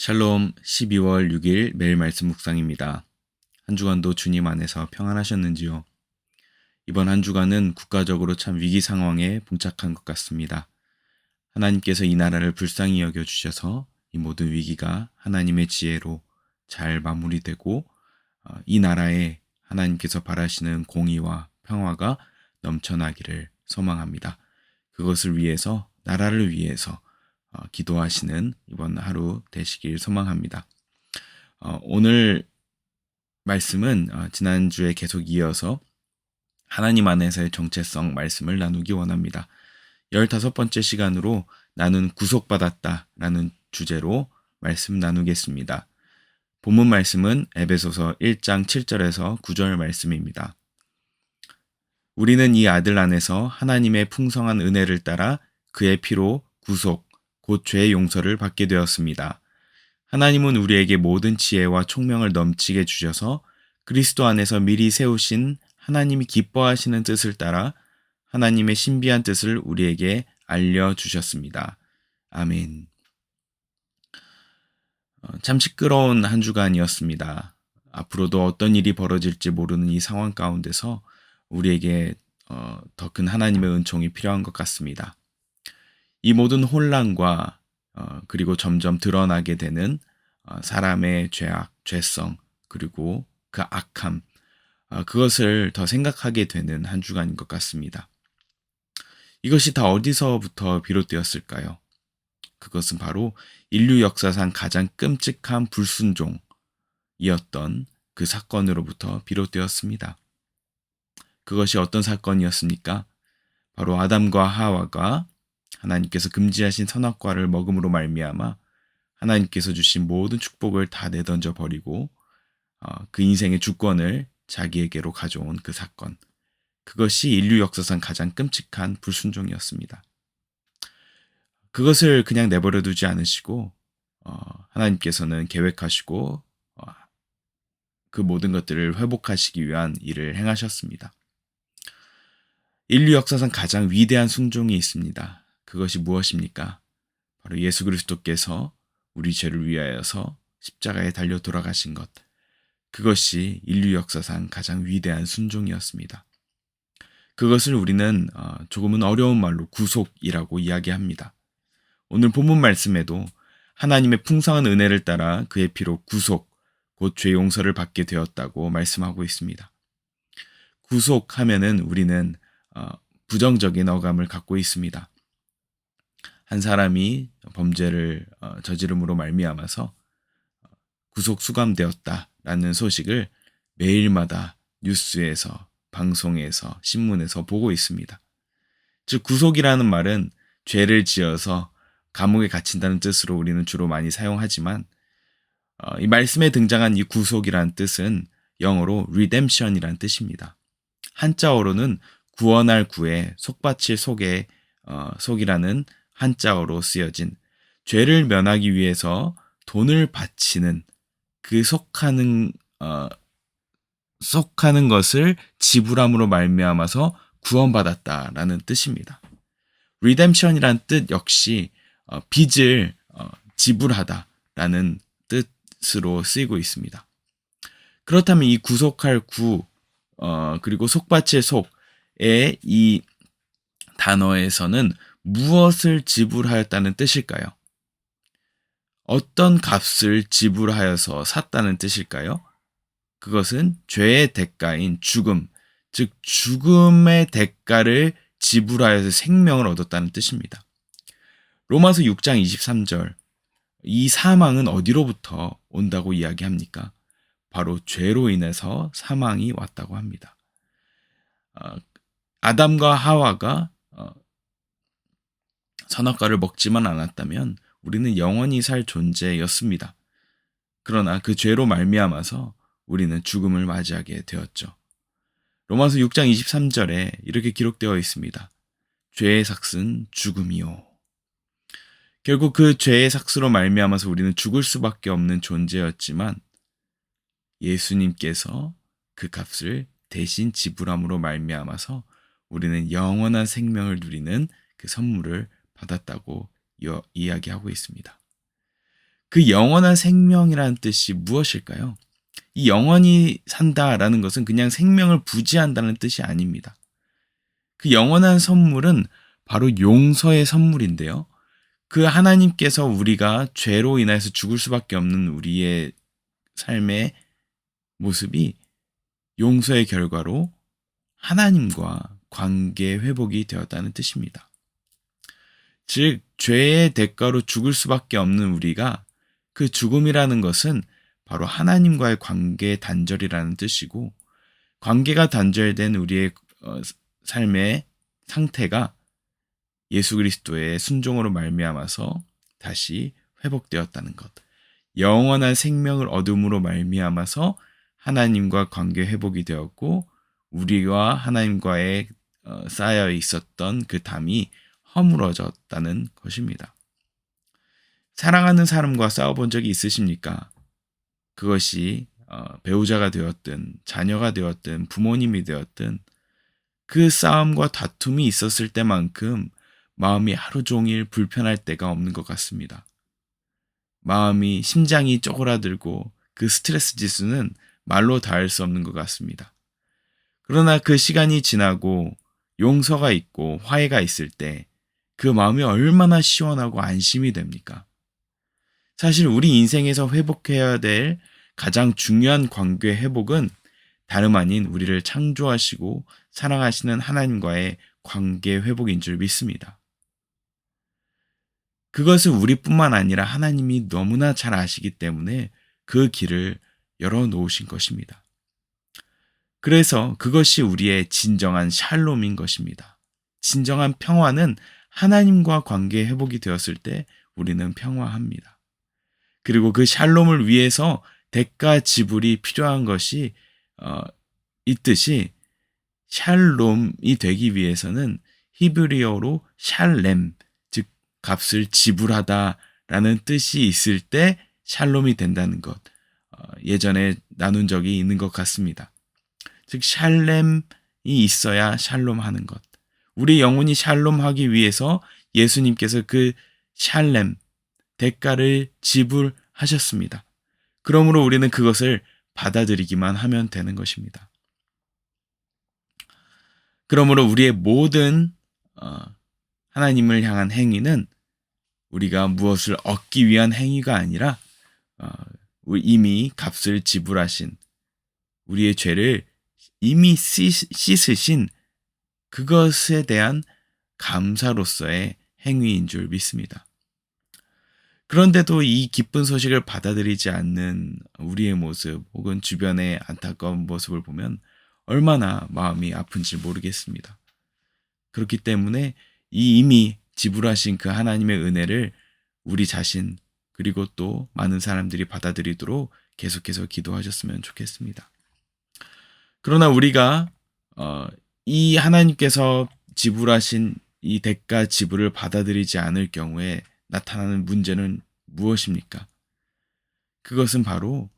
샬롬 12월 6일 매일 말씀 묵상입니다. 한 주간도 주님 안에서 평안하셨는지요? 이번 한 주간은 국가적으로 참 위기 상황에 봉착한 것 같습니다. 하나님께서 이 나라를 불쌍히 여겨주셔서 이 모든 위기가 하나님의 지혜로 잘 마무리되고 이 나라에 하나님께서 바라시는 공의와 평화가 넘쳐나기를 소망합니다. 그것을 위해서, 나라를 위해서 기도하시는 이번 하루 되시길 소망합니다. 오늘 말씀은 지난주에 계속 이어서 하나님 안에서의 정체성 말씀을 나누기 원합니다. 15번째 시간으로 나는 구속받았다 라는 주제로 말씀 나누겠습니다. 본문 말씀은 에베소서 1장 7절에서 9절 말씀입니다. 우리는 이 아들 안에서 하나님의 풍성한 은혜를 따라 그의 피로 구속, 곧 죄의 용서를 받게 되었습니다. 하나님은 우리에게 모든 지혜와 총명을 넘치게 주셔서 그리스도 안에서 미리 세우신 하나님이 기뻐하시는 뜻을 따라 하나님의 신비한 뜻을 우리에게 알려주셨습니다. 아멘. 참 시끄러운 한 주간이었습니다. 앞으로도 어떤 일이 벌어질지 모르는 이 상황 가운데서 우리에게 더 큰 하나님의 은총이 필요한 것 같습니다. 이 모든 혼란과 그리고 점점 드러나게 되는 사람의 죄악, 죄성, 그리고 그 악함, 그것을 더 생각하게 되는 한 주간인 것 같습니다. 이것이 다 어디서부터 비롯되었을까요? 그것은 바로 인류 역사상 가장 끔찍한 불순종이었던 그 사건으로부터 비롯되었습니다. 그것이 어떤 사건이었습니까? 바로 아담과 하와가 하나님께서 금지하신 선악과를 먹음으로 말미암아 하나님께서 주신 모든 축복을 다 내던져 버리고 그 인생의 주권을 자기에게로 가져온 그 사건. 그것이 인류 역사상 가장 끔찍한 불순종이었습니다. 그것을 그냥 내버려 두지 않으시고 하나님께서는 계획하시고 그 모든 것들을 회복하시기 위한 일을 행하셨습니다. 인류 역사상 가장 위대한 순종이 있습니다. 그것이 무엇입니까? 바로 예수 그리스도께서 우리 죄를 위하여서 십자가에 달려 돌아가신 것. 그것이 인류 역사상 가장 위대한 순종이었습니다. 그것을 우리는 조금은 어려운 말로 구속이라고 이야기합니다. 오늘 본문 말씀에도 하나님의 풍성한 은혜를 따라 그의 피로 구속, 곧 죄 용서를 받게 되었다고 말씀하고 있습니다. 구속하면은 우리는 부정적인 어감을 갖고 있습니다. 한 사람이 범죄를 저지름으로 말미암아서 구속 수감되었다라는 소식을 매일마다 뉴스에서, 방송에서, 신문에서 보고 있습니다. 즉 구속이라는 말은 죄를 지어서 감옥에 갇힌다는 뜻으로 우리는 주로 많이 사용하지만 이 말씀에 등장한 이 구속이라는 뜻은 영어로 redemption이라는 뜻입니다. 한자어로는 구원할 구에 속받칠 속에 속이라는 한자어로 쓰여진 죄를 면하기 위해서 돈을 바치는 그 속하는 것을 지불함으로 말미암아서 구원받았다라는 뜻입니다. redemption이라는 뜻 역시 빚을 지불하다라는 뜻으로 쓰이고 있습니다. 그렇다면 이 구속할 구 그리고 속바칠 속의 이 단어에서는 무엇을 지불하였다는 뜻일까요? 어떤 값을 지불하여서 샀다는 뜻일까요? 그것은 죄의 대가인 죽음, 즉 죽음의 대가를 지불하여서 생명을 얻었다는 뜻입니다. 로마서 6장 23절, 이 사망은 어디로부터 온다고 이야기합니까? 바로 죄로 인해서 사망이 왔다고 합니다. 아담과 하와가 선악과를 먹지만 않았다면 우리는 영원히 살 존재였습니다. 그러나 그 죄로 말미암아서 우리는 죽음을 맞이하게 되었죠. 로마서 6장 23절에 이렇게 기록되어 있습니다. 죄의 삭은 죽음이요. 결국 그 죄의 삭스로 말미암아서 우리는 죽을 수밖에 없는 존재였지만 예수님께서 그 값을 대신 지불함으로 말미암아서 우리는 영원한 생명을 누리는 그 선물을 받았다고 이야기하고 있습니다. 그 영원한 생명이라는 뜻이 무엇일까요? 이 영원히 산다라는 것은 그냥 생명을 부지한다는 뜻이 아닙니다. 그 영원한 선물은 바로 용서의 선물인데요. 그 하나님께서 우리가 죄로 인해서 죽을 수밖에 없는 우리의 삶의 모습이 용서의 결과로 하나님과 관계 회복이 되었다는 뜻입니다. 즉, 죄의 대가로 죽을 수밖에 없는 우리가 그 죽음이라는 것은 바로 하나님과의 관계 단절이라는 뜻이고, 관계가 단절된 우리의 삶의 상태가 예수 그리스도의 순종으로 말미암아서 다시 회복되었다는 것. 영원한 생명을 얻음으로 말미암아서 하나님과 관계 회복이 되었고, 우리와 하나님과의 쌓여 있었던 그 담이 허물어졌다는 것입니다. 사랑하는 사람과 싸워본 적이 있으십니까? 그것이 배우자가 되었든 자녀가 되었든 부모님이 되었든 그 싸움과 다툼이 있었을 때만큼 마음이 하루 종일 불편할 때가 없는 것 같습니다. 심장이 쪼그라들고 그 스트레스 지수는 말로 닿을 수 없는 것 같습니다. 그러나 그 시간이 지나고 용서가 있고 화해가 있을 때 그 마음이 얼마나 시원하고 안심이 됩니까? 사실 우리 인생에서 회복해야 될 가장 중요한 관계 회복은 다름 아닌 우리를 창조하시고 사랑하시는 하나님과의 관계 회복인 줄 믿습니다. 그것을 우리뿐만 아니라 하나님이 너무나 잘 아시기 때문에 그 길을 열어놓으신 것입니다. 그래서 그것이 우리의 진정한 샬롬인 것입니다. 진정한 평화는 하나님과 관계 회복이 되었을 때 우리는 평화합니다. 그리고 그 샬롬을 위해서 대가 지불이 필요한 것이 있듯이 샬롬이 되기 위해서는 히브리어로 샬렘, 즉 값을 지불하다라는 뜻이 있을 때 샬롬이 된다는 것. 예전에 나눈 적이 있는 것 같습니다. 즉 샬렘이 있어야 샬롬하는 것. 우리 영혼이 샬롬하기 위해서 예수님께서 그 샬렘, 대가를 지불하셨습니다. 그러므로 우리는 그것을 받아들이기만 하면 되는 것입니다. 그러므로 우리의 모든 하나님을 향한 행위는 우리가 무엇을 얻기 위한 행위가 아니라 이미 값을 지불하신 우리의 죄를 이미 씻으신 그것에 대한 감사로서의 행위인 줄 믿습니다. 그런데도 이 기쁜 소식을 받아들이지 않는 우리의 모습 혹은 주변의 안타까운 모습을 보면 얼마나 마음이 아픈지 모르겠습니다. 그렇기 때문에 이미 지불하신 그 하나님의 은혜를 우리 자신 그리고 또 많은 사람들이 받아들이도록 계속해서 기도하셨으면 좋겠습니다. 그러나 우리가 이 하나님께서 지불하신 이 대가 지불을 받아들이지 않을 경우에 나타나는 문제는 무엇입니까? 그것은 바로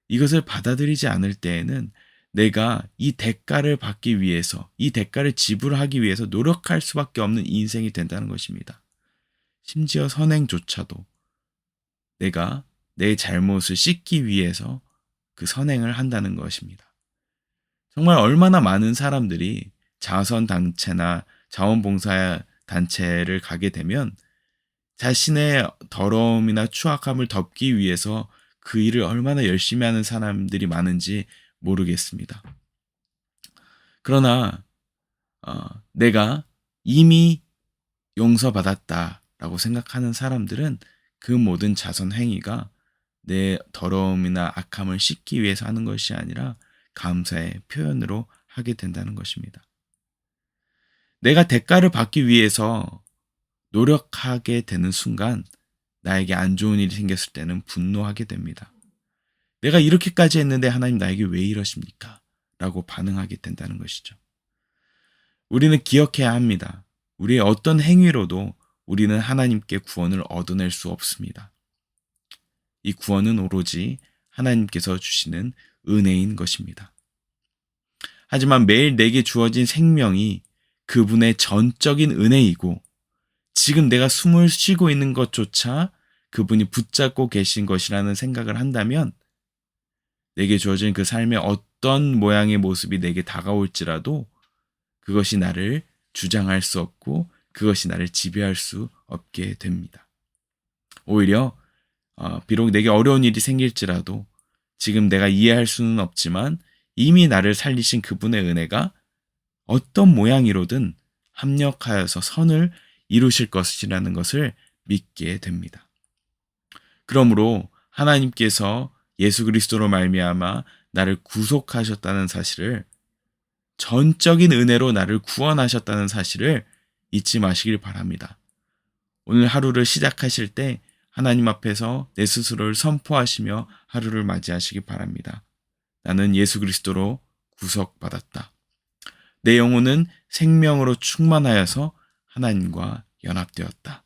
이것을 받아들이지 않을 때에는 내가 이 대가를 받기 위해서, 이 대가를 지불하기 위해서 노력할 수밖에 없는 인생이 된다는 것입니다. 심지어 선행조차도 내가 내 잘못을 씻기 위해서 그 선행을 한다는 것입니다. 정말 얼마나 많은 사람들이 자선단체나 자원봉사단체를 가게 되면 자신의 더러움이나 추악함을 덮기 위해서 그 일을 얼마나 열심히 하는 사람들이 많은지 모르겠습니다. 그러나 내가 이미 용서받았다라고 생각하는 사람들은 그 모든 자선 행위가 내 더러움이나 악함을 씻기 위해서 하는 것이 아니라 감사의 표현으로 하게 된다는 것입니다. 내가 대가를 받기 위해서 노력하게 되는 순간 나에게 안 좋은 일이 생겼을 때는 분노하게 됩니다. 내가 이렇게까지 했는데 하나님 나에게 왜 이러십니까? 라고 반응하게 된다는 것이죠. 우리는 기억해야 합니다. 우리의 어떤 행위로도 우리는 하나님께 구원을 얻어낼 수 없습니다. 이 구원은 오로지 하나님께서 주시는 은혜인 것입니다. 하지만 매일 내게 주어진 생명이 그분의 전적인 은혜이고 지금 내가 숨을 쉬고 있는 것조차 그분이 붙잡고 계신 것이라는 생각을 한다면 내게 주어진 그 삶의 어떤 모양의 모습이 내게 다가올지라도 그것이 나를 주장할 수 없고 그것이 나를 지배할 수 없게 됩니다. 오히려 비록 내게 어려운 일이 생길지라도 지금 내가 이해할 수는 없지만 이미 나를 살리신 그분의 은혜가 어떤 모양이로든 합력하여서 선을 이루실 것이라는 것을 믿게 됩니다. 그러므로 하나님께서 예수 그리스도로 말미암아 나를 구속하셨다는 사실을, 전적인 은혜로 나를 구원하셨다는 사실을 잊지 마시길 바랍니다. 오늘 하루를 시작하실 때 하나님 앞에서 내 스스로를 선포하시며 하루를 맞이하시기 바랍니다. 나는 예수 그리스도로 구속받았다. 내 영혼은 생명으로 충만하여서 하나님과 연합되었다.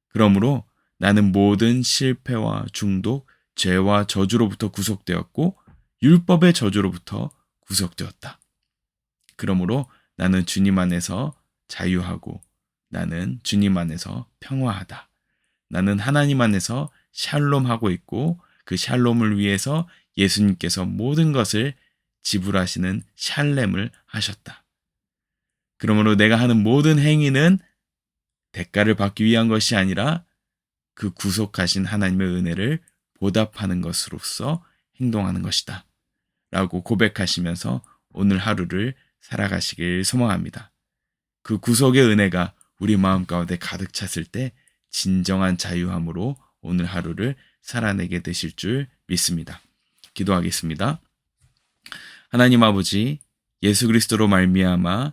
그러므로 나는 모든 실패와 중독, 죄와 저주로부터 구속되었고 율법의 저주로부터 구속되었다. 그러므로 나는 주님 안에서 자유하고 나는 주님 안에서 평화하다. 나는 하나님 안에서 샬롬하고 있고 그 샬롬을 위해서 예수님께서 모든 것을 지불하시는 샬렘을 하셨다. 그러므로 내가 하는 모든 행위는 대가를 받기 위한 것이 아니라 그 구속하신 하나님의 은혜를 보답하는 것으로서 행동하는 것이다. 라고 고백하시면서 오늘 하루를 살아가시길 소망합니다. 그 구속의 은혜가 우리 마음 가운데 가득 찼을 때 진정한 자유함으로 오늘 하루를 살아내게 되실 줄 믿습니다. 기도하겠습니다. 하나님 아버지, 예수 그리스도로 말미암아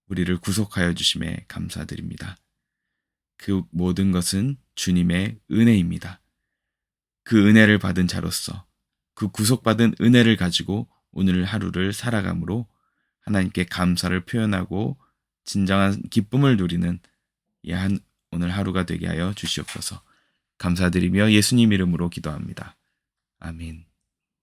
우리를 구속하여 주심에 감사드립니다. 그 모든 것은 주님의 은혜입니다. 그 은혜를 받은 자로서 그 구속받은 은혜를 가지고 오늘 하루를 살아감으로 하나님께 감사를 표현하고 진정한 기쁨을 누리는 오늘 하루가 되게 하여 주시옵소서. 감사드리며 예수님 이름으로 기도합니다. 아멘.